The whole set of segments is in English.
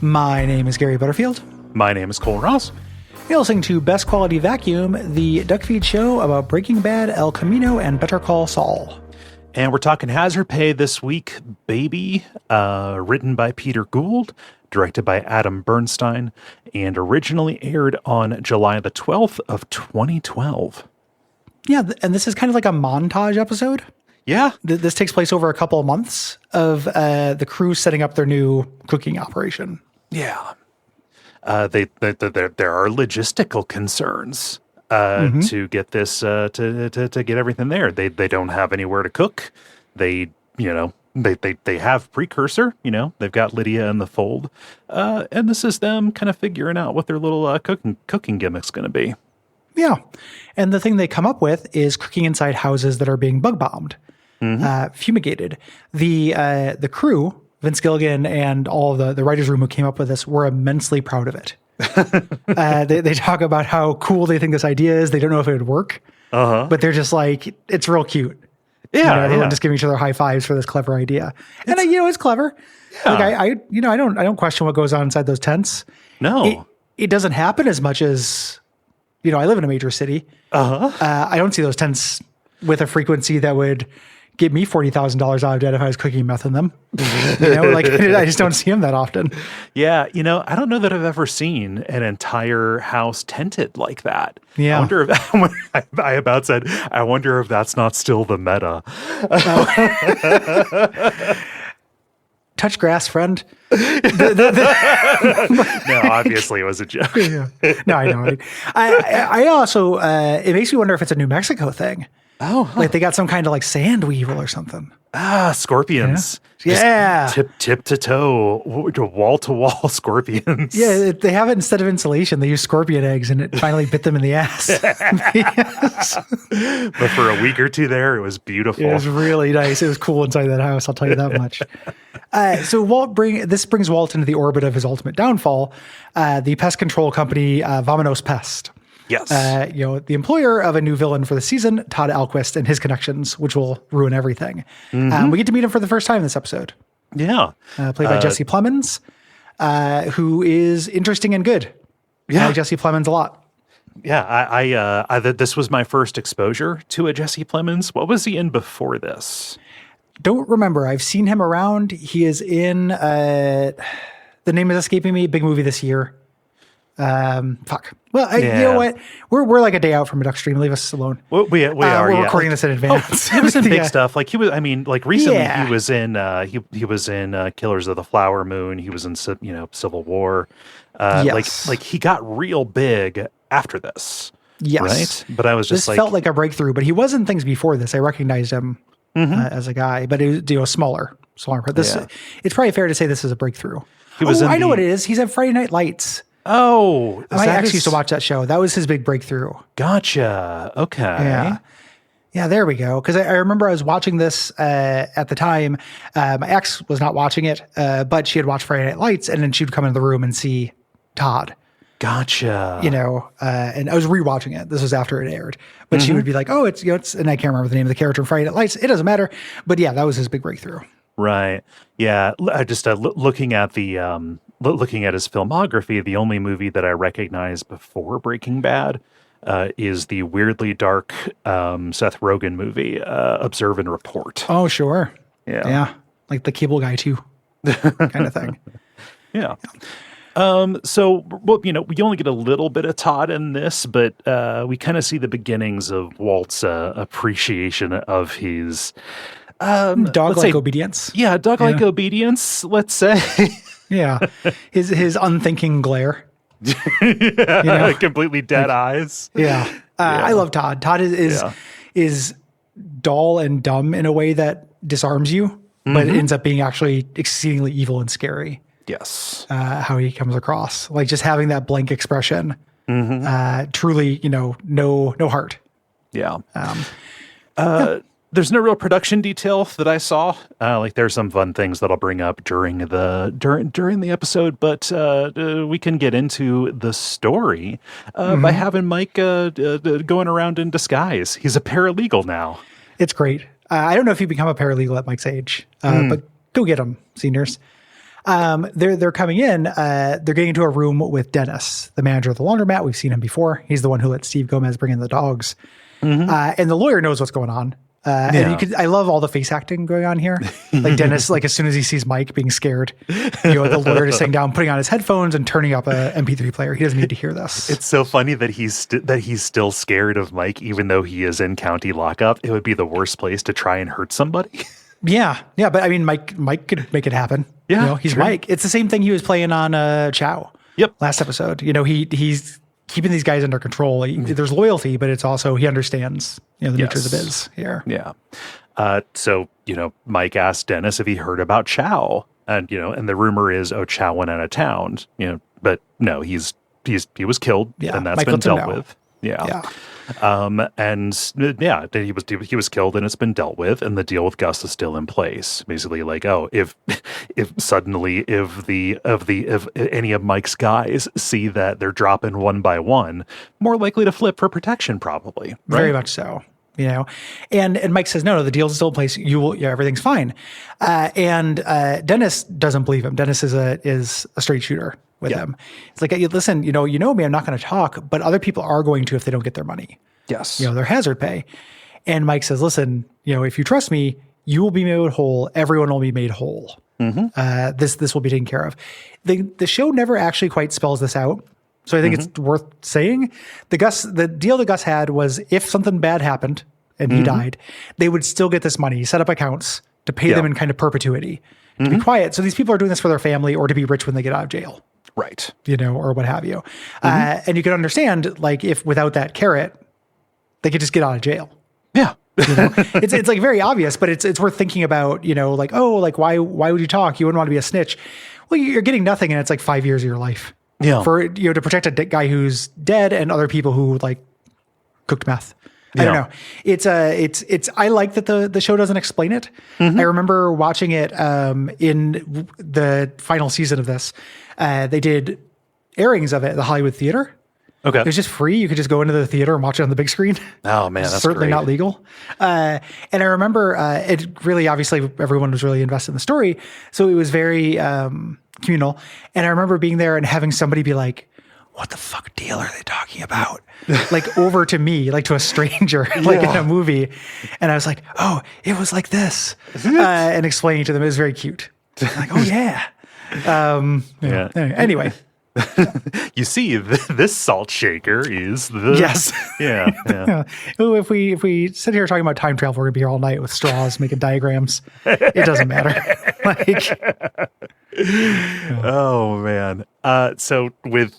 My name is Gary Butterfield. My name is Cole Ross. You're listening to Best Quality Vacuum, the Duckfeed show about Breaking Bad, El Camino, and Better Call Saul. And we're talking Hazard Pay this week, Baby, written by Peter Gould, directed by Adam Bernstein, and originally aired on July the 12th of 2012. Yeah, and this is kind of like a montage episode. Yeah. This takes place over a couple of months of the crew setting up their new cooking operation. Yeah. There are logistical concerns to get this to get everything there. They don't have anywhere to cook. They have precursor. They've got Lydia in the fold, and this is them kind of figuring out what their little cooking gimmick's going to be. Yeah, and the thing they come up with is cooking inside houses that are being bug bombed, fumigated. The crew, Vince Gilligan and all of the writers' room who came up with this, were immensely proud of it. They talk about how cool they think this idea is. They don't know if it would work, but they're just like, it's real cute. Yeah, everyone just giving each other high fives for this clever idea. And it's clever. Yeah. Like I don't question what goes on inside those tents. No, it doesn't happen as much as, I live in a major city. I don't see those tents with a frequency that would give me $40,000 out of debt if I was cooking meth in them. I just don't see them that often. Yeah, I don't know that I've ever seen an entire house tented like that. Yeah. I wonder if I wonder if that's not still the meta. Touch grass, friend. No, obviously it was a joke. Yeah. No, I know. I also, it makes me wonder if it's a New Mexico thing. Oh, like they got some kind of like sand weevil or something. Scorpions. Yeah. Tip to toe, wall to wall scorpions. Yeah, they have it instead of insulation. They use scorpion eggs, and it finally bit them in the ass. But for a week or two there, it was beautiful. It was really nice. It was cool inside that house. I'll tell you that much. So this brings Walt into the orbit of his ultimate downfall, the pest control company, Vamonos Pest. Yes. The employer of a new villain for the season, Todd Alquist, and his connections, which will ruin everything. We get to meet him for the first time in this episode. Yeah. Played by Jesse Plemons, who is interesting and good. Yeah. I like Jesse Plemons a lot. Yeah. This was my first exposure to a Jesse Plemons. What was he in before this? Don't remember. I've seen him around. He is in, the name is escaping me, big movie this year. Fuck. Well, you know what? We're like a day out from a duck stream. Leave us alone. Well, we're recording this in advance. He was in big stuff. Like recently Yeah. he was in he was in Killers of the Flower Moon. He was in Civil War. Yes. Like he got real big after this. Yes. Right. But I was just this felt like a breakthrough. But he was in things before this. I recognized him as a guy, but it was smaller. This it's probably fair to say this is a breakthrough. I know what it is. He's at Friday Night Lights. Oh, I actually used to watch that show. That was his big breakthrough. Gotcha. Okay. Yeah, there we go. Because I remember I was watching this at the time. My ex was not watching it, but she had watched Friday Night Lights, and then she'd come into the room and see Todd. Gotcha. And I was rewatching it. This was after it aired, but she would be like, "Oh, it's and I can't remember the name of the character in Friday Night Lights. It doesn't matter." But yeah, that was his big breakthrough. Right. Yeah. Just looking at looking at his filmography, the only movie that I recognize before Breaking Bad is the weirdly dark Seth Rogen movie, Observe and Report. Oh, sure. Yeah. Like the Cable Guy too, kind of thing. Yeah. So, we only get a little bit of Todd in this, but we kind of see the beginnings of Walt's appreciation of his dog-like obedience. Yeah, dog-like obedience, let's say. Yeah. His unthinking glare. Completely dead eyes. Yeah. I love Todd. Todd is dull and dumb in a way that disarms you, but it ends up being actually exceedingly evil and scary. Yes. How he comes across. Like just having that blank expression. Truly, no heart. Yeah. There's no real production detail that I saw. Like there's some fun things that I'll bring up during the episode, but we can get into the story by having Mike going around in disguise. He's a paralegal now. It's great. I don't know if you become a paralegal at Mike's age, but go get him, seniors. They're coming in. They're getting into a room with Dennis, the manager of the laundromat. We've seen him before. He's the one who let Steve Gomez bring in the dogs. And the lawyer knows what's going on. And I love all the face acting going on here. Like Dennis, like as soon as he sees Mike being scared, the lawyer is sitting down, putting on his headphones and turning up a MP3 player. He doesn't need to hear this. It's so funny that he's still scared of Mike, even though he is in county lockup. It would be the worst place to try and hurt somebody. Yeah. But I mean, Mike could make it happen. Yeah, he's true. Mike. It's the same thing he was playing on Chow. Yep. Last episode. He's keeping these guys under control. There's loyalty, but it's also he understands the nature of the biz here. Yeah. So Mike asked Dennis if he heard about Chow, and the rumor is Chow went out of town. But no, he was killed, and that's Mike been dealt know. with. Yeah. He was killed and it's been dealt with, and the deal with Gus is still in place. Basically, like, if any of Mike's guys see that they're dropping one by one, more likely to flip for protection, probably. Right? Very much so. And Mike says, no, the deal's still in place. Everything's fine. And Dennis doesn't believe him. Dennis is a straight shooter with him. It's like, listen, you know me, I'm not going to talk, but other people are going to if they don't get their money. Yes. Their hazard pay. And Mike says, listen, if you trust me, you will be made whole. Everyone will be made whole. This will be taken care of. The show never actually quite spells this out. So I think it's worth saying. The deal that Gus had was if something bad happened and he died, they would still get this money. He set up accounts to pay them in kind of perpetuity to be quiet. So these people are doing this for their family or to be rich when they get out of jail. Right. Or what have you. And you can understand, like, if without that carrot, they could just get out of jail. Yeah. It's like very obvious, but it's worth thinking about, why would you talk? You wouldn't want to be a snitch. Well, you're getting nothing and it's like 5 years of your life. Yeah. For, to protect a guy who's dead and other people who like cooked meth. I don't know. It's I like that the show doesn't explain it. I remember watching it in the final season of this. They did airings of it at the Hollywood Theater. Okay. It was just free. You could just go into the theater and watch it on the big screen. Oh man, that's certainly great. Not legal. And I remember it really, obviously everyone was really invested in the story. So it was very communal. And I remember being there and having somebody be like, what the fuck deal are they talking about? Like over to me, like to a stranger, like in a movie. And I was like, oh, it was like this. And explaining to them, it was very cute. I'm like, oh yeah. Anyway. You see, this salt shaker is the yes. Yeah. Ooh, if we sit here talking about time travel, we're gonna be here all night with straws making diagrams. It doesn't matter. Oh man. So with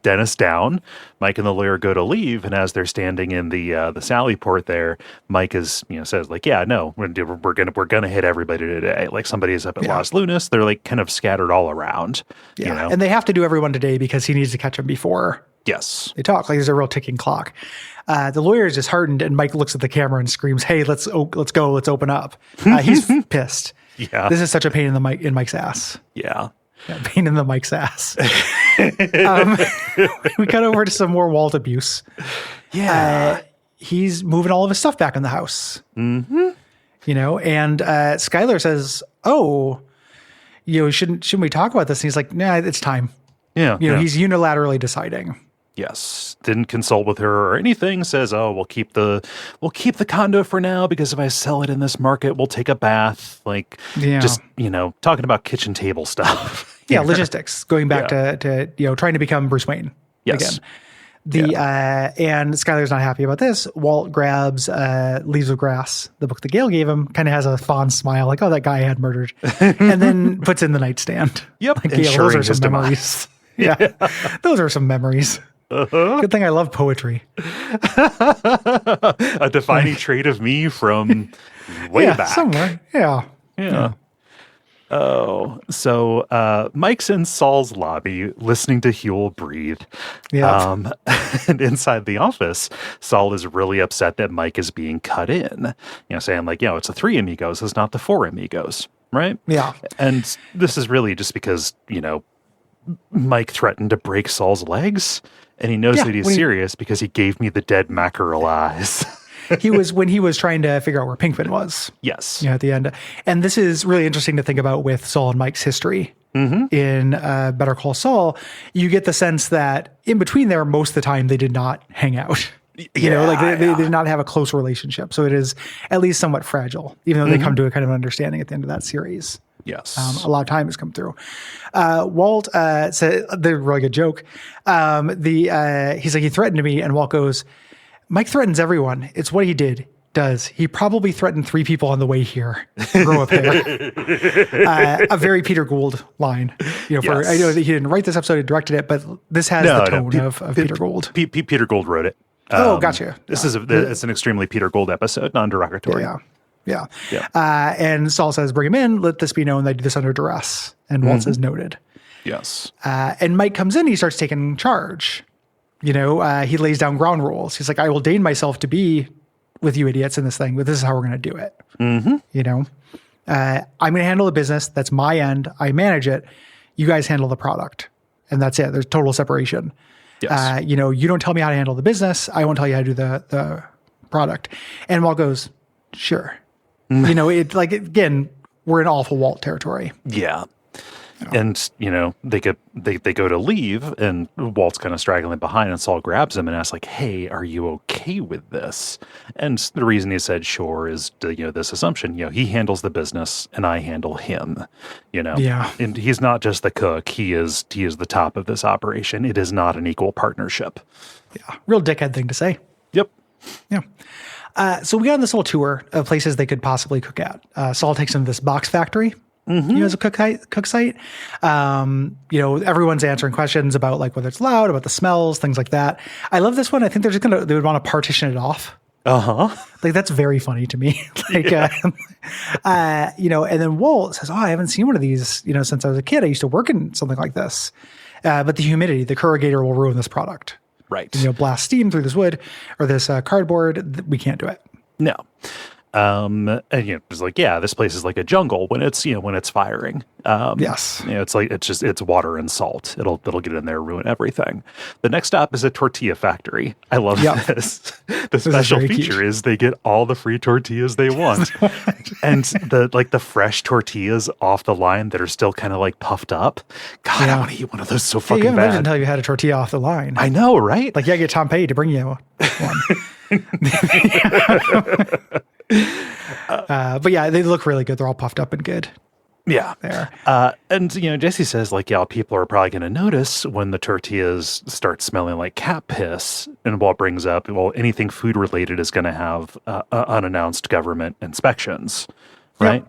Dennis down, Mike and the lawyer go to leave, and as they're standing in the Sally port there, Mike is says like, yeah, no, we're gonna hit everybody today. Like somebody's up at Las Lunas. They're like kind of scattered all around. Yeah, and they have to do everyone today because he needs to catch them before. Yes, they talk. Like there's a real ticking clock. The lawyer is disheartened, and Mike looks at the camera and screams, "Hey, let's go, let's open up." He's pissed. Yeah, this is such a pain in Mike's ass. Yeah, pain in the Mike's ass. We cut over to some more Walt abuse. Yeah, he's moving all of his stuff back in the house. And Skylar says, "Oh, shouldn't we talk about this?" And he's like, "Nah, it's time." Yeah, he's unilaterally deciding. Yes, didn't consult with her or anything. Says, "Oh, we'll keep the condo for now because if I sell it in this market, we'll take a bath." Like, just talking about kitchen table stuff. Yeah, logistics. Going back to trying to become Bruce Wayne again. And Skylar's not happy about this. Walt grabs Leaves of Grass, the book that Gail gave him, kind of has a fond smile, like, "Oh, that guy I had murdered," and then puts in the nightstand. Yep, like, Gail, those are some memories. Yeah, those are some memories. Good thing I love poetry. A defining trait of me from way back. Somewhere. Yeah. Oh, so Mike's in Saul's lobby listening to Huel breathe. Yeah. And inside the office, Saul is really upset that Mike is being cut in. Saying like, it's the 3 amigos, it's not the 4 amigos, right? Yeah. And this is really just because, Mike threatened to break Saul's legs. And he knows that he's serious because he gave me the dead mackerel eyes. He was when he was trying to figure out where Pinkman was. Yes. At the end. And this is really interesting to think about with Saul and Mike's history. In Better Call Saul, you get the sense that in between there, most of the time they did not hang out. They did not have a close relationship. So it is at least somewhat fragile, even though they come to a kind of understanding at the end of that series. Yes. A lot of time has come through. Walt said the really good joke. He's like, he threatened me, and Walt goes, Mike threatens everyone. It's what he does. He probably threatened 3 people on the way here. Grow up there. A very Peter Gould line. I know that he didn't write this episode, he directed it, but this has the tone of Peter Gould. Peter Gould wrote it. Gotcha. It's an extremely Peter Gould episode, non-derogatory. Yeah. And Saul says, bring him in. Let this be known that I do this under duress. And Walt says, noted. Yes. And Mike comes in. He starts taking charge. He lays down ground rules. He's like, I will deign myself to be with you idiots in this thing, but this is how we're going to do it. I'm going to handle the business. That's my end. I manage it. You guys handle the product. And that's it. There's total separation. Yes. You don't tell me how to handle the business. I won't tell you how to do the product. And Walt goes, sure. Again, we're in awful Walt territory. Yeah. And, they go to leave, and Walt's kind of straggling behind, and Saul grabs him and asks, like, hey, are you okay with this? And the reason he said sure is, this assumption, he handles the business and I handle him, Yeah. And he's not just the cook. He is the top of this operation. It is not an equal partnership. Yeah. Real dickhead thing to say. Yep. Yeah. So we got on this little tour of places they could possibly cook at. Saul takes them to this box factory. As a cook site. Everyone's answering questions about like whether it's loud, about the smells, things like that. I love this one. I think they would want to partition it off. Like that's very funny to me. And then Walt says, I haven't seen one of these, since I was a kid. I used to work in something like this. But the humidity, the corrugator will ruin this product. Right. Blast steam through this wood or this cardboard. We can't do it. No. And it's like, this place is like a jungle when it's firing. Yes. It's water and salt. It'll get in there, ruin everything. The next stop is a tortilla factory. I love this. The special feature is they get all the free tortillas they want. And the fresh tortillas off the line that are still kind of like puffed up. God, I want to eat one of those so fucking you haven't bad. until you had a tortilla off the line. I know, right? Like, get Tom Petty to bring you one. But they look really good. They're all puffed up and good. Yeah. There. And Jesse says people are probably going to notice when the tortillas start smelling like cat piss. And Walt brings up, anything food related is going to have unannounced government inspections, right?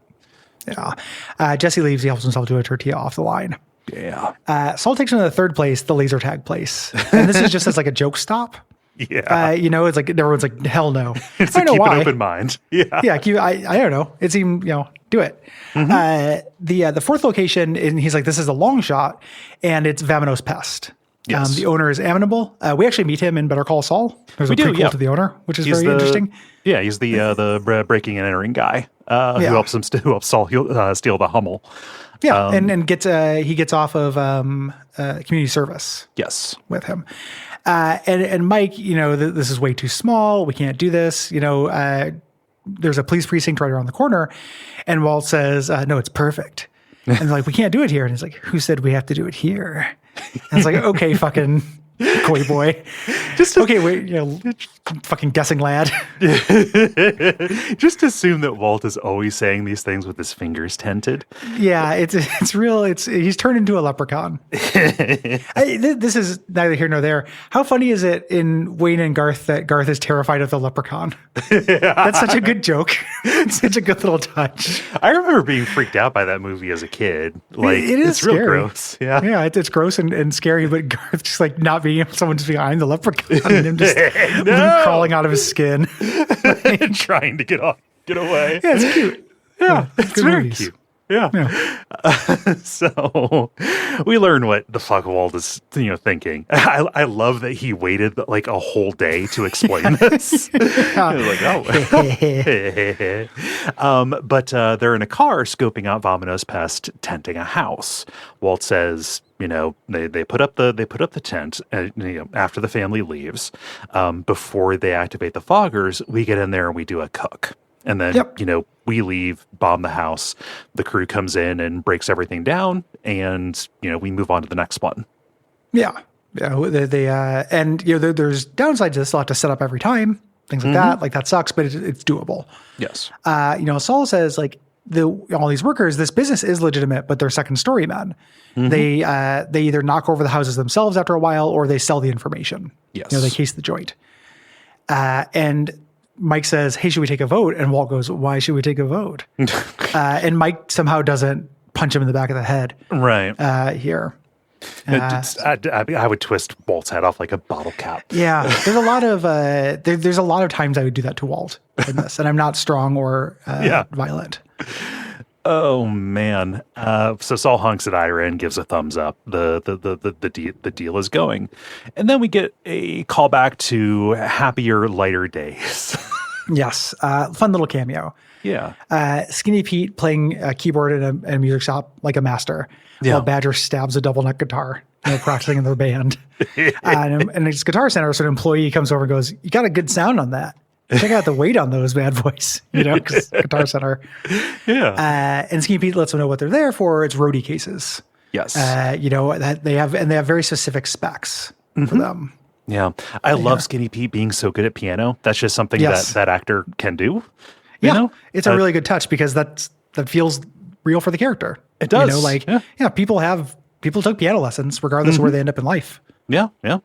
Yeah. Jesse leaves. He helps himself to a tortilla off the line. Yeah. Saul takes him to the third place, the laser tag place. And this is just as like a joke stop. Yeah. It's like everyone's like, hell no. It's I don't know why. An open mind. Yeah. Yeah. I don't know. It seemed, do it. The fourth location, and he's like, this is a long shot, and it's Vamonos Pest. Yes. The owner is amiable. We actually meet him in Better Call Saul. There's a prequel to the owner, which is very interesting. Yeah, he's the breaking and entering guy who helps Saul steal the Hummel. Yeah, and he gets off of community service. Yes, with him. And Mike, this is way too small. We can't do this. There's a police precinct right around the corner. And Walt says, no, it's perfect. And they're like, we can't do it here. And he's like, who said we have to do it here? And it's like, okay, fucking coy boy. Fucking guessing lad. Just assume that Walt is always saying these things with his fingers tented. Yeah, it's real. He's turned into a leprechaun. This is neither here nor there. How funny is it in Wayne and Garth that Garth is terrified of the leprechaun? That's such a good joke. It's such a good little touch. I remember being freaked out by that movie as a kid. Like it's real scary. Gross. Yeah, it's gross and scary. But Garth just like not being someone just behind the leprechaun and him just crawling out of his skin, trying to get away. Yeah, it's cute. Yeah, it's very cute. Yeah. So we learn what the fuck Walt is, thinking. I love that he waited like a whole day to explain this. He was like, but they're in a car scoping out Vamanos Pest tenting a house. Walt says, they put up the tent after the family leaves. Before they activate the foggers, we get in there and we do a cook. And then, we leave, bomb the house. The crew comes in and breaks everything down, and, we move on to the next one. Yeah. Yeah. And, there's downsides to this. They'll have to set up every time, things like that. Like, that sucks, but it's doable. Yes. Saul says, like, all these workers, this business is legitimate, but they're second story men. They either knock over the houses themselves after a while, or they sell the information. Yes. They case the joint. And Mike says, hey, should we take a vote? And Walt goes, why should we take a vote? And Mike somehow doesn't punch him in the back of the head. Right. Here. I would twist Walt's head off like a bottle cap. Yeah. There's a lot of, there's a lot of times I would do that to Walt in this, and I'm not strong or violent. Oh man! So Saul honks at Ira and gives a thumbs up. The deal is going, and then we get a callback to happier, lighter days. Yes, fun little cameo. Yeah, Skinny Pete playing a keyboard in a music shop like a master, while Badger stabs a double neck guitar. Practicing in their band, and his Guitar Center, so an employee comes over and goes, "You got a good sound on that. Check out the weight on those bad boys," because Guitar Center. Yeah. And Skinny Pete lets them know what they're there for. It's roadie cases. Yes. That they have very specific specs for them. Yeah. I love Skinny Pete being so good at piano. That's just something that actor can do. You know? It's a really good touch because that feels real for the character. It does. People took piano lessons regardless of where they end up in life. Yeah, yeah.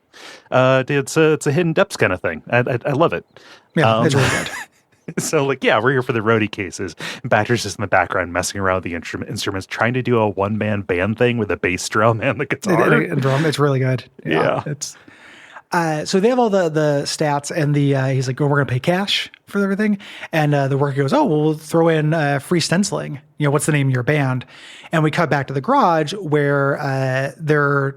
It's a hidden depths kind of thing. I love it. Yeah, it's really good. So, we're here for the roadie cases. Badger's just in the background messing around with the instruments, trying to do a one-man band thing with a bass drum and the guitar. And drum. It's really good. Yeah. It's so they have all the stats, and he's like, we're going to pay cash for everything. And the worker goes, we'll throw in free stenciling. What's the name of your band? And we cut back to the garage where they're,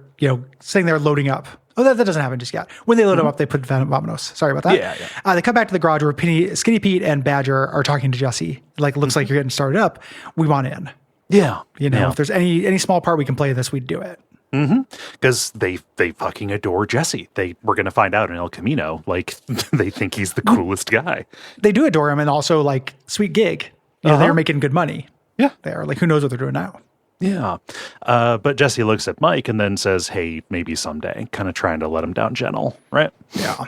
sitting there loading up. Oh, that doesn't happen just yet. When they load them up, they put Vamanos. Sorry about that. Yeah. They cut back to the garage where Skinny Pete and Badger are talking to Jesse. Like, looks like you're getting started up. We want in. Yeah. If there's any small part we can play in this, we'd do it. Because they fucking adore Jesse. We're going to find out in El Camino. Like, they think he's the coolest guy. They do adore him, and also, like, sweet gig. They're making good money. Yeah. They're like, who knows what they're doing now? Yeah. But Jesse looks at Mike and then says, hey, maybe someday, kind of trying to let him down gentle, right? Yeah.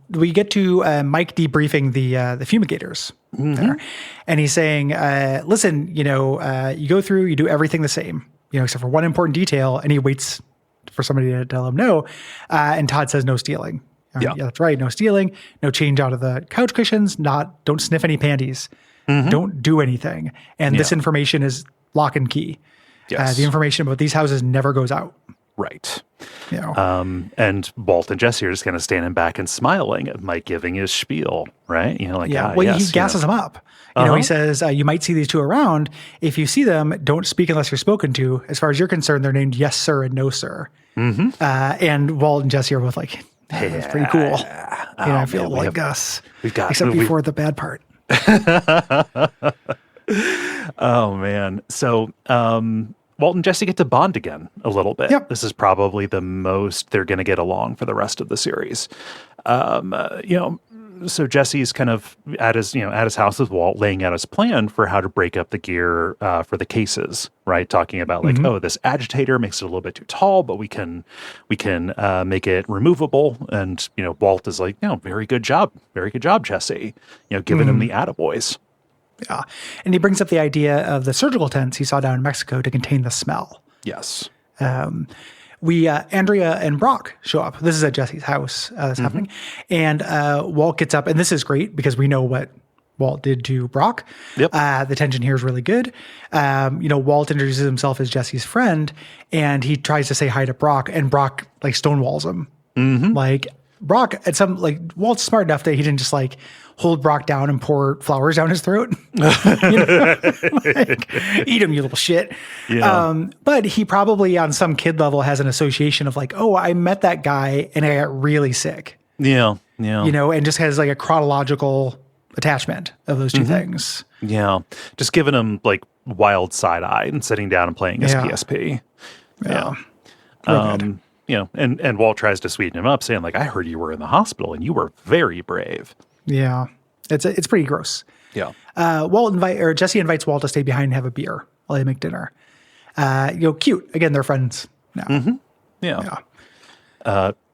We get to Mike debriefing the fumigators there. And he's saying, listen, you go through, you do everything the same, except for one important detail, and he waits for somebody to tell him no. And Todd says no stealing. Yeah, that's right. No stealing, no change out of the couch cushions, don't sniff any panties, don't do anything. And this information is lock and key. Yes. The information about these houses never goes out. Right. And Walt and Jesse are just kind of standing back and smiling at Mike giving his spiel, right? He gasses him up. He says, you might see these two around. If you see them, don't speak unless you're spoken to. As far as you're concerned, they're named Yes, Sir, and No, Sir. And Walt and Jesse are both like, hey, that's pretty cool. I feel like Gus. Except before the bad part. Oh, man. So, Walt and Jesse get to bond again a little bit. Yep. This is probably the most they're going to get along for the rest of the series. So Jesse's kind of at his house with Walt, laying out his plan for how to break up the gear for the cases, right? Talking about this agitator makes it a little bit too tall, but we can make it removable. And Walt is like, very good job, Jesse. Giving him the attaboys. Yeah, and he brings up the idea of the surgical tents he saw down in Mexico to contain the smell. Yes. Andrea and Brock show up. This is at Jesse's house that's happening. And Walt gets up, and this is great because we know what Walt did to Brock. Yep. The tension here is really good. Walt introduces himself as Jesse's friend, and he tries to say hi to Brock, and Brock stonewalls him. Like Brock Walt's smart enough that he didn't just hold Brock down and pour flowers down his throat. Like, eat him, you little shit. Yeah. But he probably on some kid level has an association of like, oh, I met that guy and I got really sick. Yeah. Yeah. And just has like a chronological attachment of those two things. Yeah. Just giving him like wild side eye and sitting down and playing his PSP. Yeah. And Walt tries to sweeten him up, saying like, I heard you were in the hospital and you were very brave. Yeah. It's pretty gross. Yeah. Jesse invites Walt to stay behind and have a beer while they make dinner. Cute. Again, they're friends now. Yeah.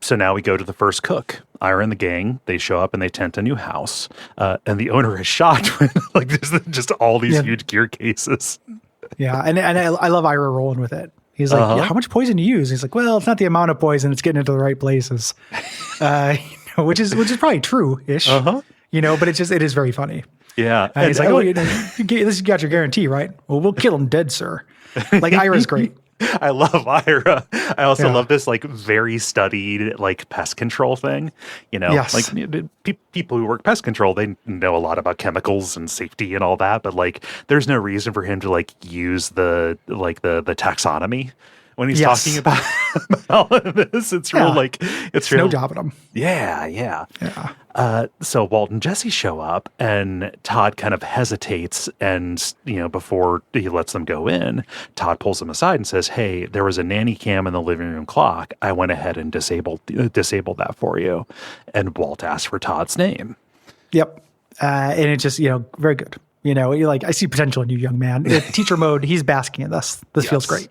So now we go to the first cook. Ira and the gang, they show up and they tent a new house. And the owner is shocked when like there's just all these huge gear cases. Yeah. And I love Ira rolling with it. He's like, how much poison do you use? He's like, well, it's not the amount of poison. It's getting into the right places. Which is probably true-ish. But it is very funny. Yeah. And he's like, you got your guarantee, right? Well, we'll kill him dead, sir. Like, Ira's great. I love Ira. I also love this like very studied like pest control thing. Like people who work pest control, they know a lot about chemicals and safety and all that. But like, there's no reason for him to like use the taxonomy when he's talking about all of this. It's real like it's real. No job at him. Yeah. So Walt and Jesse show up, and Todd kind of hesitates, and before he lets them go in, Todd pulls him aside and says, "Hey, there was a nanny cam in the living room clock. I went ahead and disabled that for you." And Walt asked for Todd's name. Yep, and it's just very good. You're like, I see potential in you, young man. Teacher mode. He's basking in this. This feels great.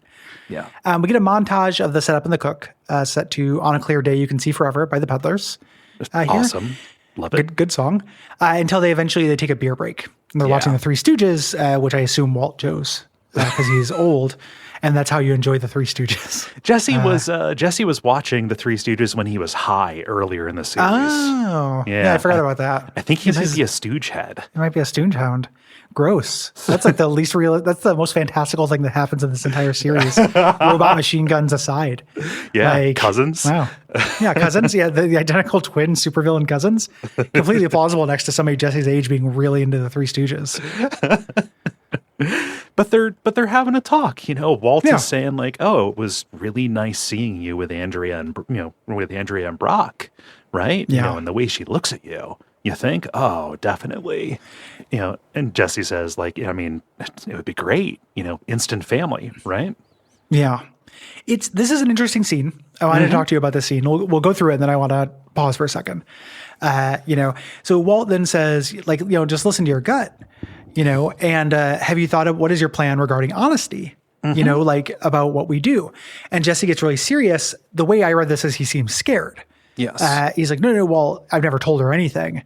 Yeah. We get a montage of the setup and the cook, set to "On a Clear Day You Can See Forever" by the Peddlers. Awesome. Love it. Good song. Until they take a beer break. And they're watching the Three Stooges, which I assume Walt chose because he's old. And that's how you enjoy the Three Stooges. Jesse was watching the Three Stooges when he was high earlier in the series. Oh. Yeah, I forgot about that. I think he might be a stooge head. He might be a stooge hound. Gross. That's like the least real. That's the most fantastical thing that happens in this entire series. Robot machine guns aside. Yeah, cousins. Wow. Yeah, cousins. Yeah, the identical twin supervillain cousins. Completely plausible next to somebody Jesse's age being really into the Three Stooges. But they're having a talk. Walt is saying like, "Oh, it was really nice seeing you with Andrea and Brock, right? Yeah. And the way she looks at you." You think, oh, definitely, and Jesse says like, I mean, it would be great, instant family, right? Yeah. This is an interesting scene. I wanted to talk to you about this scene. We'll go through it and then I want to pause for a second. So Walt then says like, just listen to your gut, and have you thought of what is your plan regarding honesty? Like about what we do. And Jesse gets really serious. The way I read this is he seems scared. Yes. He's like, no, well, I've never told her anything.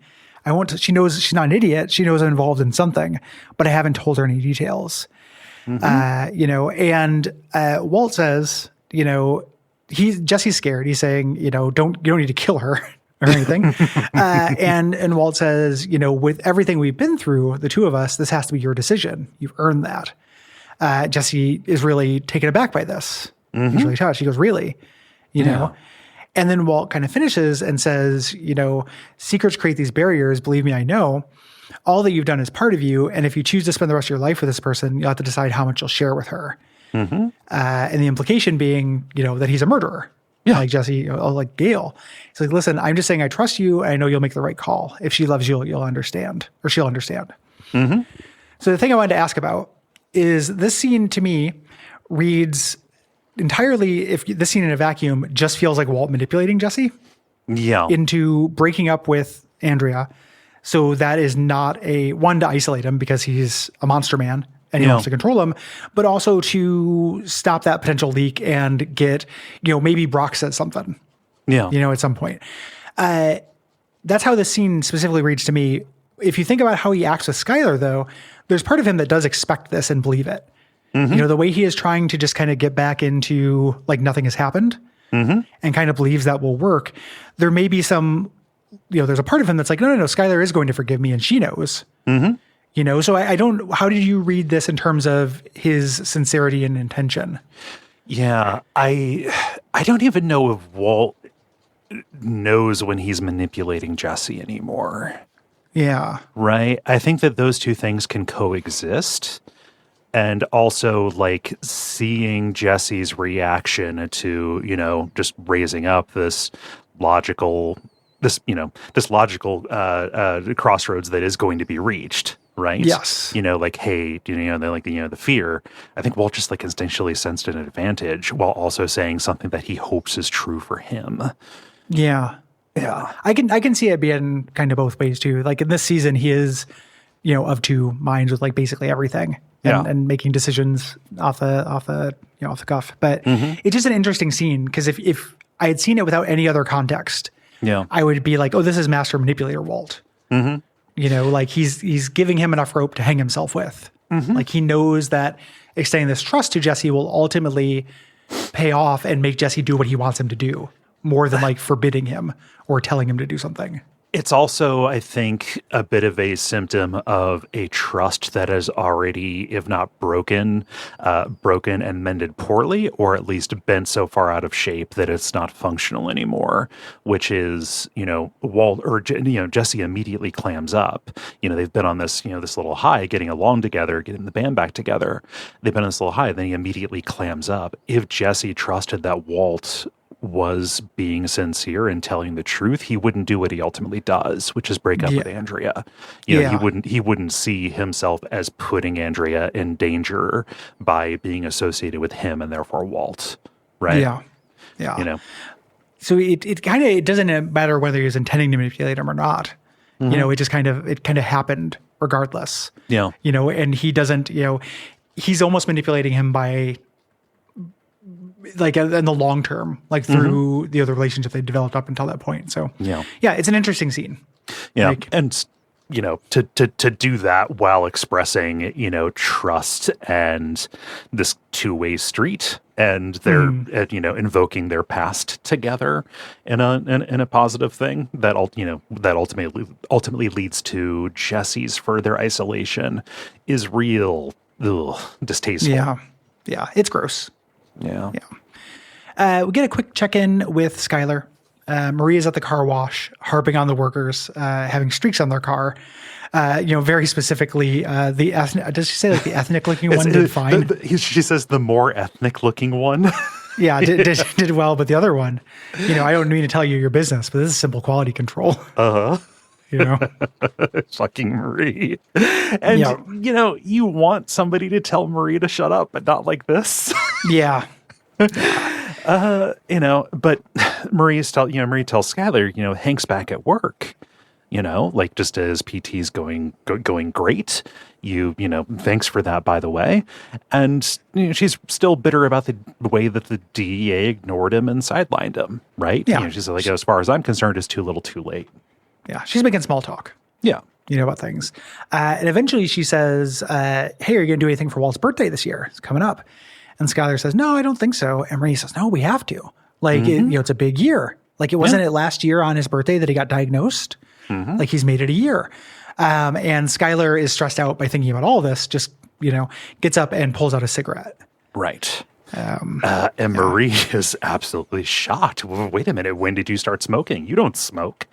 She knows she's not an idiot. She knows I'm involved in something, but I haven't told her any details. And Walt says, Jesse's scared. He's saying, you don't need to kill her or anything. And Walt says, with everything we've been through, the two of us, this has to be your decision. You've earned that. Jesse is really taken aback by this. He's really touched. He goes, really? You know? And then Walt kind of finishes and says, secrets create these barriers. Believe me, I know. All that you've done is part of you. And if you choose to spend the rest of your life with this person, you'll have to decide how much you'll share with her. And the implication being, that he's a murderer. Yeah. Like Jesse, like Gail. He's like, listen, I'm just saying I trust you. I know you'll make the right call. If she loves you, you'll understand, or she'll understand. So the thing I wanted to ask about is this scene to me reads entirely, if this scene in a vacuum just feels like Walt manipulating Jesse into breaking up with Andrea. So that is not one to isolate him because he's a monster man and he wants to control him, but also to stop that potential leak and get, maybe Brock says something, at some point. That's how this scene specifically reads to me. If you think about how he acts with Skylar, though, there's part of him that does expect this and believe it. The way he is trying to just kind of get back into like nothing has happened and kind of believes that will work. There may be some, there's a part of him that's like, no, Skylar is going to forgive me and she knows, so I don't, how did you read this in terms of his sincerity and intention? Yeah, I don't even know if Walt knows when he's manipulating Jesse anymore. Yeah. right? I think that those two things can coexist. And also, like, seeing Jesse's reaction to, just raising up this logical crossroads that is going to be reached, right? Yes. Like, hey, the fear. I think Walt just like instinctually sensed an advantage while also saying something that he hopes is true for him. Yeah. Yeah. I can see it being kind of both ways too. Like in this season, he is, of two minds with like basically everything. And making decisions off the cuff. But it's just an interesting scene because if I had seen it without any other context, I would be like, oh, this is master manipulator Walt. Like he's giving him enough rope to hang himself with. Like he knows that extending this trust to Jesse will ultimately pay off and make Jesse do what he wants him to do more than like forbidding him or telling him to do something. It's also, I think, a bit of a symptom of a trust that is already, if not broken and mended poorly, or at least bent so far out of shape that it's not functional anymore. Which is, Walt or Jesse immediately clams up. They've been on this, this little high, getting along together, getting the band back together. They've been on this little high, then he immediately clams up. If Jesse trusted that Walt was being sincere and telling the truth, he wouldn't do what he ultimately does, which is break up with Andrea. He wouldn't see himself as putting Andrea in danger by being associated with him and therefore Walt. Right. Yeah. So it doesn't matter whether he was intending to manipulate him or not. It just kind of happened regardless. Yeah. And he doesn't, he's almost manipulating him by like in the long term, like through the other relationship they developed up until that point. So it's an interesting scene. Yeah. And, to do that while expressing, trust and this two-way street and they're, invoking their past together in a positive thing that ultimately leads to Jesse's further isolation is real distasteful. Yeah. It's gross. Yeah. We get a quick check-in with Skylar. Maria's at the car wash, harping on the workers, having streaks on their car. Very specifically, the ethnic. Does she say like the ethnic-looking one did fine? She says the more ethnic-looking one. Yeah, did well, but the other one, I don't mean to tell you your business, but this is simple quality control. Fucking Marie. And, you want somebody to tell Marie to shut up, but not like this. Yeah. But Marie tells Skylar, Hank's back at work, like just as PT's going great. Thanks for that, by the way. And she's still bitter about the way that the DEA ignored him and sidelined him, right? Yeah. She's like, as far as I'm concerned, it's too little too late. Yeah, she's making small talk. Yeah. About things. And eventually she says, hey, are you going to do anything for Walt's birthday this year? It's coming up. And Skylar says, no, I don't think so. And Marie says, no, we have to. Like, it's a big year. Like, it wasn't it last year on his birthday that he got diagnosed? Like, he's made it a year. And Skylar is stressed out by thinking about all this, just, gets up and pulls out a cigarette. Right. And Marie is absolutely shocked. Wait a minute. When did you start smoking? You don't smoke.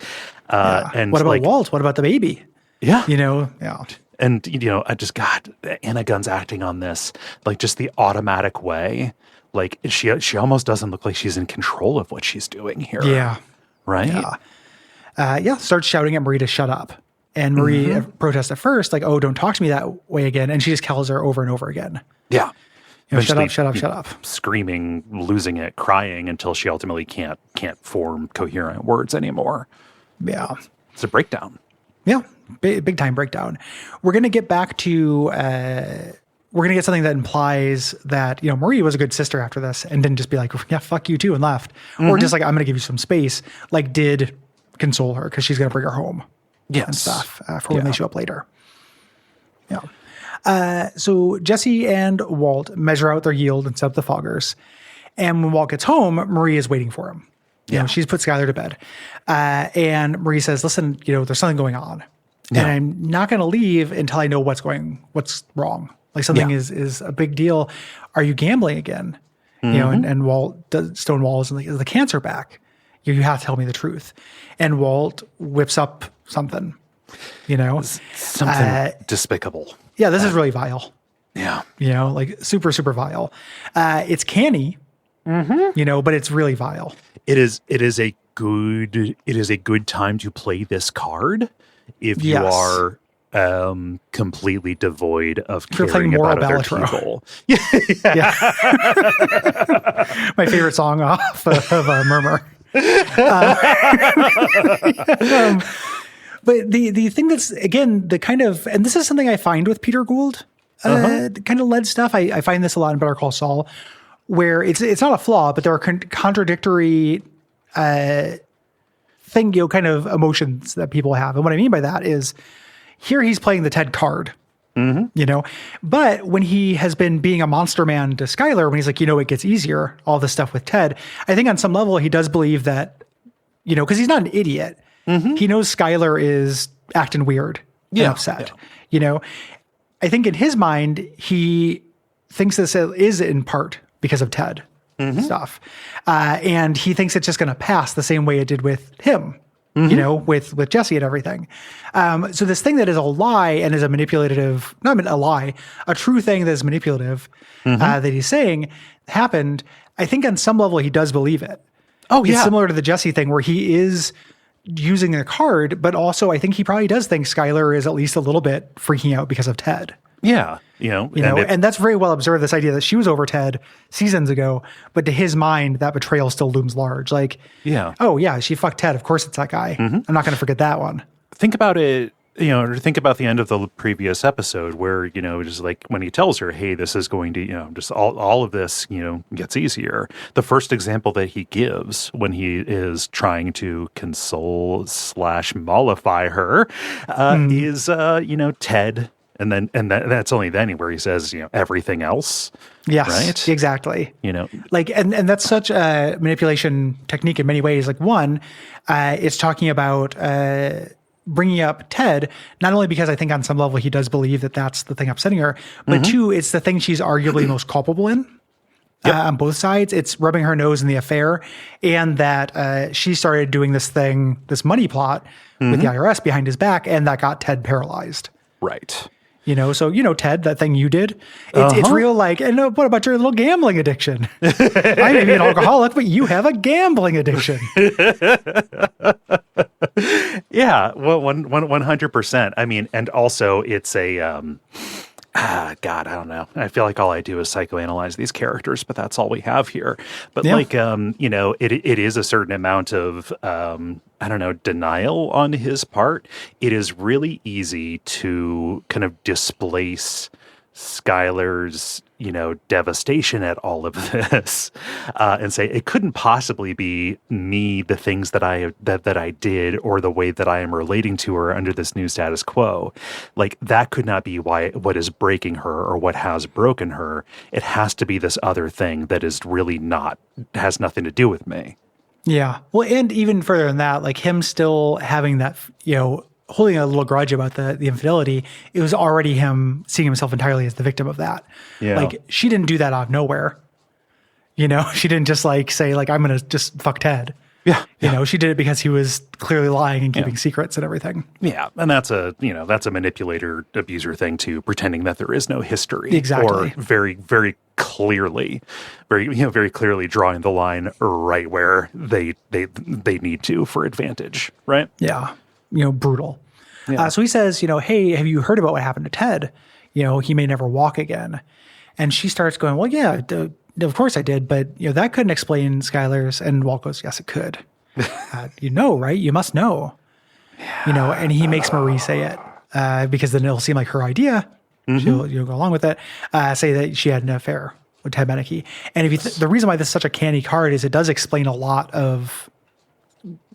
And what about Walt? What about the baby? Yeah. Yeah. And, I just got Anna Gunn's acting on this, like just the automatic way. Like she almost doesn't look like she's in control of what she's doing here. Yeah. Right. Starts shouting at Marie to shut up. And Marie protests at first, like, oh, don't talk to me that way again. And she just tells her over and over again. Yeah. Shut up. Screaming, losing it, crying until she ultimately can't form coherent words anymore. Yeah. It's a breakdown. Yeah. Big time breakdown. We're going to get back to, we're going to get something that implies that, Marie was a good sister after this and didn't just be like, yeah, fuck you too, and left. Or just like, I'm going to give you some space, like did console her because she's going to bring her home. Yes. And stuff for when they show up later. Yeah. So Jesse and Walt measure out their yield and set up the foggers. And when Walt gets home, Marie is waiting for him. She's put Skylar to bed. And Marie says, listen, there's something going on. And I'm not going to leave until I know what's wrong. Like something is a big deal. Are you gambling again? And Walt, Stonewall is like, is the cancer back? You have to tell me the truth. And Walt whips up something. you know? Something despicable. Yeah, this is really vile. Yeah. You know, like super, super vile. It's canny, you know, but it's really vile. It is a good time to play this card if you are completely devoid of caring about other people. Yeah. My favorite song off of Murmur. But the thing that's, again, the kind of, and this is something I find with Peter Gould, the kind of led stuff. I find this a lot in Better Call Saul, where it's not a flaw, but there are contradictory kind of emotions that people have. And what I mean by that is, here he's playing the Ted card, you know, but when he has been being a monster man to Skylar, when he's like, you know, it gets easier, all this stuff with Ted, I think on some level he does believe that, you know, because he's not an idiot. He knows Skylar is acting weird and upset, you know. I think in his mind, he thinks this is in part because of Ted stuff. And he thinks it's just going to pass the same way it did with him. You know, with Jesse and everything. So this thing that is a lie and is a manipulative, not a lie, a true thing that is manipulative that he's saying happened, I think on some level he does believe it. Oh, yeah. It's similar to the Jesse thing where he is using the card, but also I think he probably does think Skylar is at least a little bit freaking out because of Ted. Yeah. And that's very well observed, this idea that she was over Ted seasons ago, but to his mind, that betrayal still looms large. Like, oh yeah, she fucked Ted. Of course it's that guy. I'm not going to forget that one. Think about it, or think about the end of the previous episode where, just like when he tells her, hey, this is going to, just all of this, gets easier. The first example that he gives when he is trying to console / mollify her is, Ted. And that's only then where he says, everything else. Yes, right? Exactly. Like, and that's such a manipulation technique in many ways. Like one, it's talking about bringing up Ted, not only because I think on some level he does believe that that's the thing upsetting her, but two, it's the thing she's arguably most culpable in. On both sides. It's rubbing her nose in the affair, and that she started doing this thing, this money plot with the IRS behind his back, and that got Ted paralyzed. Right. So, Ted, that thing you did, it's real like, and what about your little gambling addiction? I may be an alcoholic, but you have a gambling addiction. Yeah, well, 100%. I mean, and also it's a, God, I don't know. I feel like all I do is psychoanalyze these characters, but that's all we have here. But it is a certain amount of, denial on his part. It is really easy to kind of displace Skylar's, devastation at all of this, and say it couldn't possibly be me, the things that I did, or the way that I am relating to her under this new status quo. Like that could not be what is breaking her or what has broken her. It has to be this other thing that is really has nothing to do with me. Yeah. Well, and even further than that, like him still having that, holding a little grudge about the infidelity, it was already him seeing himself entirely as the victim of that. Yeah. Like she didn't do that out of nowhere. She didn't just like say like, I'm going to just fuck Ted. Yeah. She did it because he was clearly lying and keeping secrets and everything. Yeah. And that's a manipulator abuser thing too, pretending that there is no history. Exactly. Or very, very clearly, very clearly drawing the line right where they need to for advantage. Right. Yeah. Brutal. Yeah. So he says, hey, have you heard about what happened to Ted? He may never walk again. And she starts going, well, yeah, of course I did. But, that couldn't explain Skylar's. And Walt goes, yes, it could. Right? You must know. Yeah. And he makes Marie say it because then it'll seem like her idea. She'll go along with it. Say that she had an affair with Ted Beneke. And if the reason why this is such a canny card is it does explain a lot of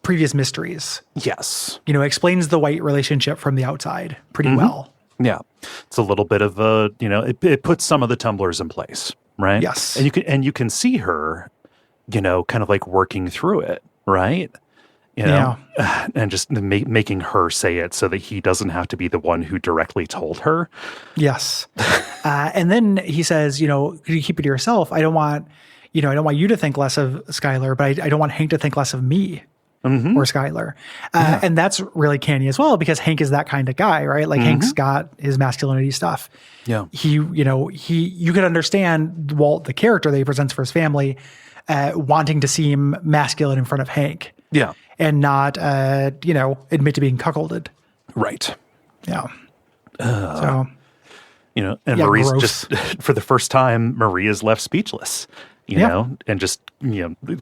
previous mysteries. Yes. Explains the White relationship from the outside pretty well. Yeah. It's a little bit of a, it puts some of the tumblers in place, right? Yes. And you can see her, kind of like working through it, right? And just making her say it so that he doesn't have to be the one who directly told her. Yes. And then he says, could you keep it to yourself? I don't want you to think less of Skylar, but I don't want Hank to think less of me. or Skylar. And that's really canny as well because Hank is that kind of guy, right? Like Hank's got his masculinity stuff. Yeah. You could understand Walt, the character that he presents for his family, wanting to seem masculine in front of Hank. Yeah. And not, admit to being cuckolded. Right. Yeah. And Marie's gross. just, for the first time, Marie is left speechless, you know, and just,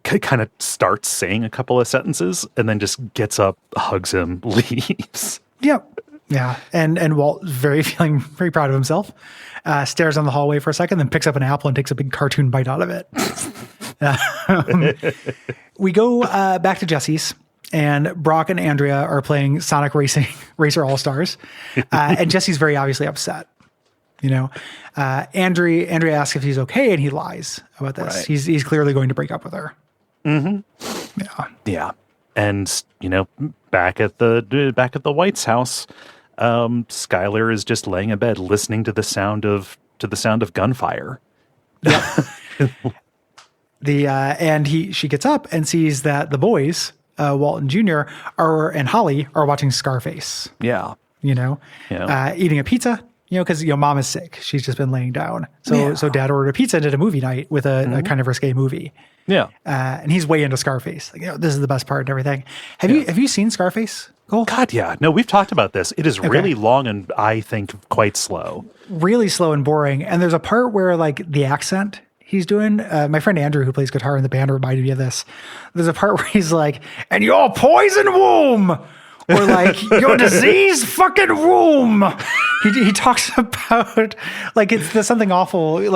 kind of starts saying a couple of sentences and then just gets up, hugs him, leaves. Yep. Yeah. And Walt, feeling very proud of himself, stares down the hallway for a second, then picks up an apple and takes a big cartoon bite out of it. We go back to Jesse's. And Brock and Andrea are playing Sonic Racer All-Stars. And Jesse's very obviously upset. Andrea asks if he's okay, and he lies about this. Right. He's clearly going to break up with her. Mm-hmm. Yeah. And, back at the White's house, Skylar is just laying in bed listening to the sound of gunfire. Yeah. She gets up and sees that the boys, Walt and Jr. and Holly are watching Scarface. Yeah. Eating a pizza, because mom is sick. She's just been laying down. So dad ordered a pizza and did a movie night with a kind of risque movie. Yeah. And he's way into Scarface. This is the best part and everything. Have you seen Scarface, Cole? God, yeah. No, we've talked about this. It is really long and I think quite slow. Really slow and boring. And there's a part where the accent he's doing, my friend Andrew, who plays guitar in the band, reminded me of this. There's a part where he's like, and your poison womb, or your diseased fucking womb. He talks about it's something awful, your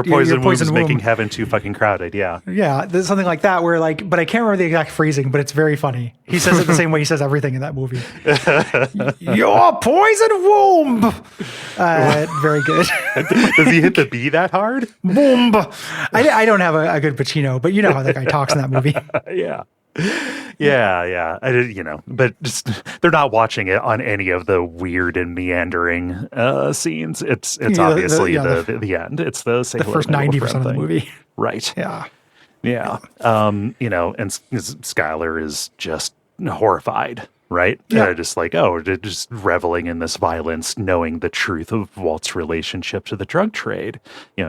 poison womb is womb. making heaven too fucking crowded. Yeah. Yeah. There's something like that where but I can't remember the exact phrasing, but it's very funny. He says it the same way he says everything in that movie. Your poison womb. Very good. Does he hit the B that hard? Boom. I don't have a good Pacino, but you know how that guy talks in that movie. Yeah. Yeah. I did, but just they're not watching it on any of the weird and meandering scenes. It's obviously the end. It's the first 90% of the movie. Right. Yeah. Yeah. And Skylar is just horrified, right? Yeah. Just reveling in this violence, knowing the truth of Walt's relationship to the drug trade,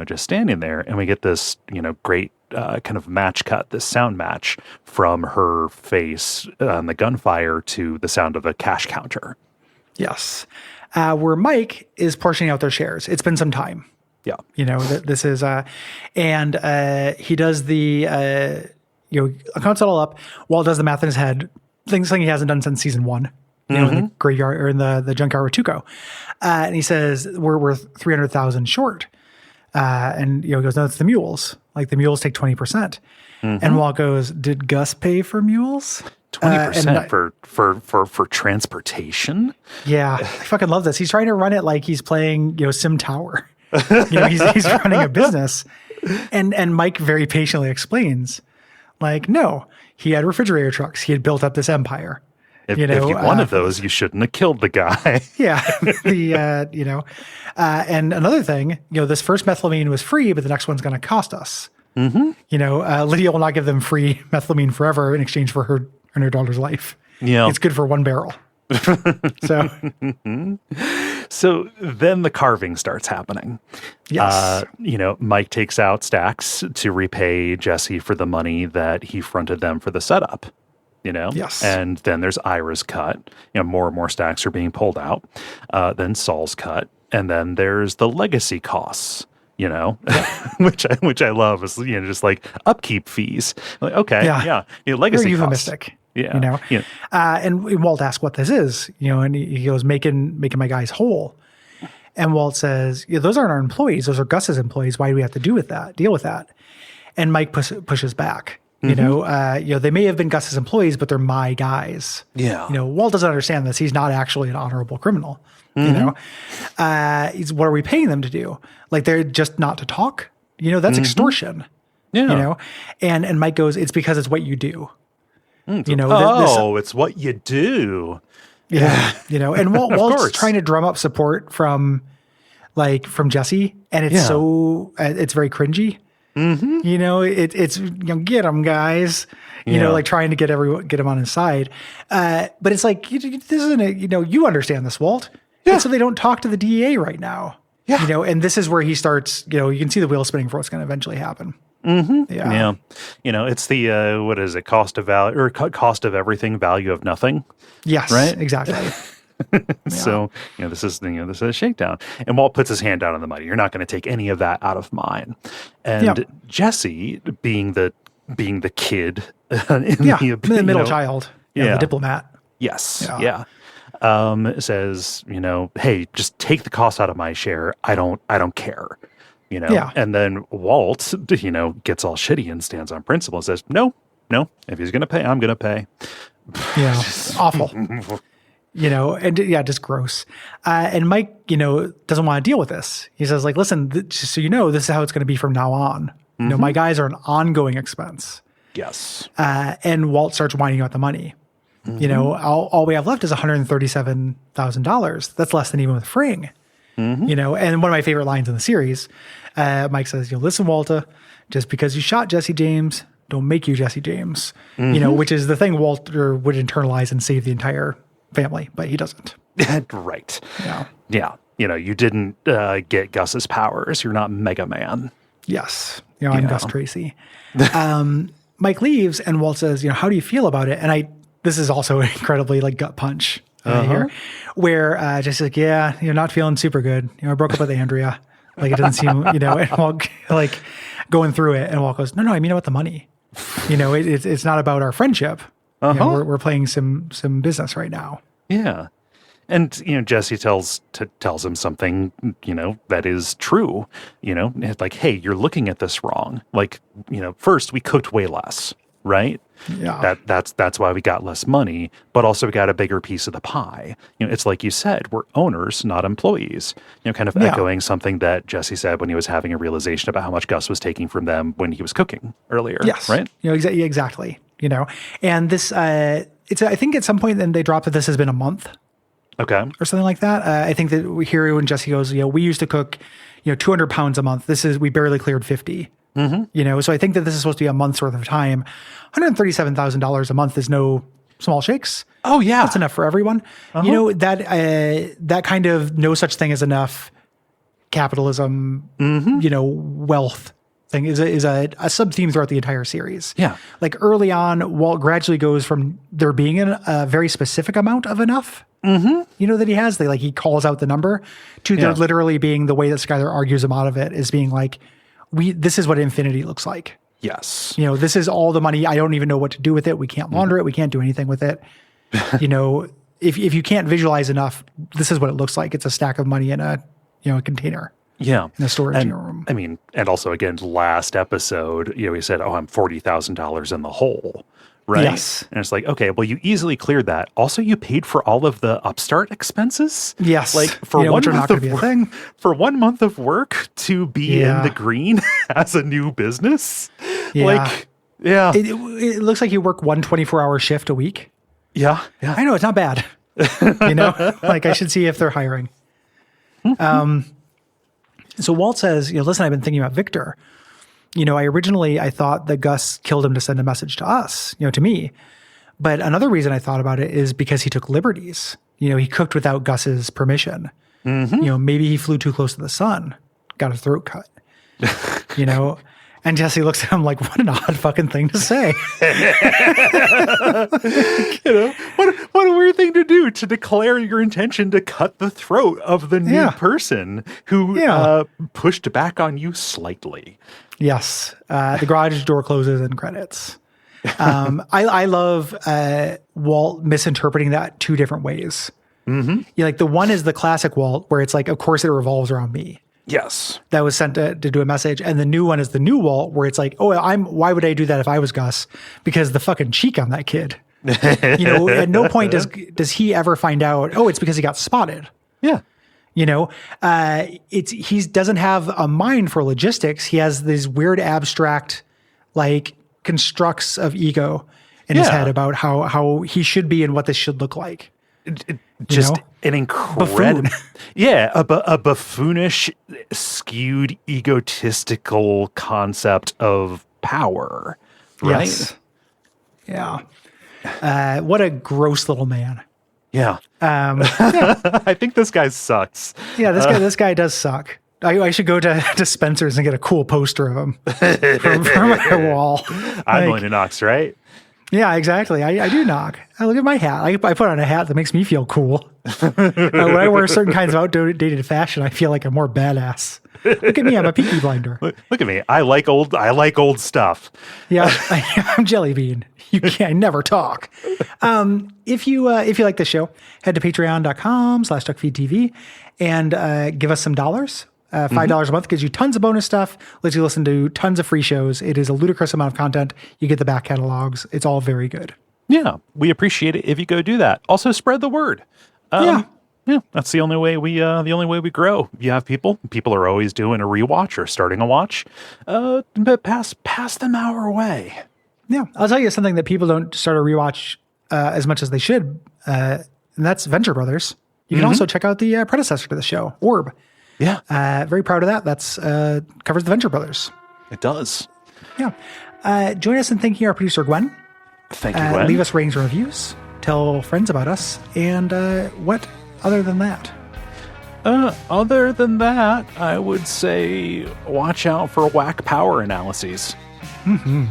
just standing there. And we get this, great kind of match cut, this sound match from her face on the gunfire to the sound of a cash counter. Yes. Where Mike is portioning out their shares. It's been some time. Yeah. This is, and he does the, accounts it all up. Walt does the math in his head, things he hasn't done since season 1, in the graveyard or in the junkyard with Tuco. And he says, we're worth 300,000 short. And he goes, no, it's the mules. The mules take 20%. And Walt goes, did Gus pay for mules? 20% for transportation? Yeah. I fucking love this. He's trying to run it like he's playing, Sim Tower. He's running a business. And Mike very patiently explains, no, he had refrigerator trucks. He had built up this empire. If you wanted those, you shouldn't have killed the guy. Yeah. And another thing, this first methylamine was free, but the next one's going to cost us. Lydia will not give them free methylamine forever in exchange for her and her daughter's life. Yeah. It's good for one barrel. So then the carving starts happening. Yes. Mike takes out stacks to repay Jesse for the money that he fronted them for the setup. Yes. And then there's Ira's cut. More and more stacks are being pulled out. Then Saul's cut. And then there's the legacy costs, which I love is, just upkeep fees. Legacy very costs. euphemistic. Yeah. And Walt asks what this is, and he goes, making my guys whole. And Walt says, those aren't our employees. Those are Gus's employees. Why do we have to deal with that? And Mike pushes back. They may have been Gus's employees, but they're my guys. Yeah. Walt doesn't understand this. He's not actually an honorable criminal. What are we paying them to do? They're just not to talk. That's extortion. Yeah. And Mike goes, it's because it's what you do. It's what you do. Yeah. And Walt's trying to drum up support from Jesse, and it's it's very cringy. You know, it's get him, guys. You know, like trying to get him on his side. But it's like this isn't you understand this, Walt. Yeah. And so they don't talk to the DEA right now. Yeah. You know, and this is where he starts. You can see the wheel spinning for what's going to eventually happen. Yeah. You know, it's the what is it? Cost of value or cost of everything, value of nothing. Yes. Right. Exactly. So, this is a shakedown. And Walt puts his hand down on the money. You're not going to take any of that out of mine. And Jesse, being the kid the middle child, the diplomat. Yes. Yeah. Says, hey, just take the cost out of my share. I don't care. And then Walt, gets all shitty and stands on principle and says, no, if he's going to pay, I'm going to pay. Yeah. Awful. Just gross. And Mike, doesn't want to deal with this. He says, like, listen, just so this is how it's going to be from now on. My guys are an ongoing expense. Yes. And Walt starts whining about the money. All we have left is $137,000. That's less than even with Fring. And one of my favorite lines in the series, Mike says, listen, Walter, just because you shot Jesse James, don't make you Jesse James. Which is the thing Walter would internalize and save the entire family, but he doesn't. Right. Yeah. You didn't get Gus's powers. You're not Mega Man. Yes. I'm Gus Tracy. Mike leaves and Walt says, how do you feel about it? And this is also incredibly like gut punch here, where Jesse's like, yeah, you're not feeling super good. I broke up with Andrea. Like, it doesn't seem, and Walt like going through it, and Walt goes, no, I mean about the money. It's not about our friendship. We're playing some business right now. Yeah. And, Jesse tells him something, that is true, like, hey, you're looking at this wrong. Like, first we cooked way less, right? Yeah. That's why we got less money, but also we got a bigger piece of the pie. It's like you said, we're owners, not employees, kind of echoing something that Jesse said when he was having a realization about how much Gus was taking from them when he was cooking earlier. Yes. Right? Exactly. And this, I think at some point then they dropped that this has been a month. Okay. Or something like that. I think that we hear when Jesse goes, we used to cook, 200 pounds a month. We barely cleared 50. So I think that this is supposed to be a month's worth of time. $137,000 a month is no small shakes. Oh yeah. That's enough for everyone. That kind of no such thing as enough capitalism, wealth thing is a sub theme throughout the entire series. Yeah. Like early on, Walt gradually goes from there being a very specific amount of enough, that he has, he calls out the number, to there literally being the way that Skylar argues him out of it is being like, this is what infinity looks like. Yes. This is all the money. I don't even know what to do with it. We can't launder it. We can't do anything with it. If you can't visualize enough, this is what it looks like. It's a stack of money in a container. Yeah. In a storage room. I mean, and also again, last episode, he said, I'm $40,000 in the hole. Right. Yes. And it's like, okay, well, you easily cleared that. Also, you paid for all of the upstart expenses. Yes. Like for 1 month of work, for 1 month of work to be in the green as a new business. Yeah. It looks like you work 1 24-hour shift a week. Yeah. Yeah. I know, it's not bad. I should see if they're hiring. So Walt says, listen, I've been thinking about Victor. I thought that Gus killed him to send a message to us, to me. But another reason I thought about it is because he took liberties. He cooked without Gus's permission. Maybe he flew too close to the sun, got his throat cut. And Jesse looks at him like, what an odd fucking thing to say. What a weird thing to do, to declare your intention to cut the throat of the new person who pushed back on you slightly. Yes. The garage door closes and credits. I love Walt misinterpreting that 2 different ways. The one is the classic Walt, where it's like, of course it revolves around me. Yes. That was sent to do a message. And the new one is the new Walt, where it's like, why would I do that if I was Gus? Because the fucking cheek on that kid. At no point does he ever find out, it's because he got spotted. Yeah. He doesn't have a mind for logistics. He has these weird abstract, constructs of ego in his head about how he should be and what this should look like. just know? an incredible, yeah, a buffoonish, skewed, egotistical concept of power, right? Yes. Yeah. What a gross little man. Yeah. Yeah. I think this guy sucks. Yeah, this guy does suck. I should go to Spencer's and get a cool poster of him for my wall. I'm going to Knox, right? Yeah, exactly. I do knock. Look at my hat. I put on a hat that makes me feel cool. When I wear certain kinds of outdated fashion, I feel like I'm more badass. Look at me. I'm a Peaky Blinder. Look at me. I like old stuff. Yeah, I'm Jelly Bean. You can't never talk. If you like this show, head to patreon.com/Duckfeed.tv and give us some dollars. $5 a month gives you tons of bonus stuff, lets you listen to tons of free shows. It is a ludicrous amount of content. You get the back catalogs. It's all very good. Yeah, we appreciate it if you go do that. Also, spread the word. Yeah, that's the only way we grow. You have people are always doing a rewatch or starting a watch. But pass them our way. Yeah, I'll tell you something that people don't start a rewatch as much as they should, and that's Venture Brothers. You can also check out the predecessor to the show, Orb. Yeah. Very proud of that. That's covers the Venture Brothers. It does. Yeah. Join us in thanking our producer, Gwen. Thank you, Gwen. Leave us ratings and reviews. Tell friends about us. And what other than that? Other than that, I would say watch out for whack power analyses. Mm-hmm.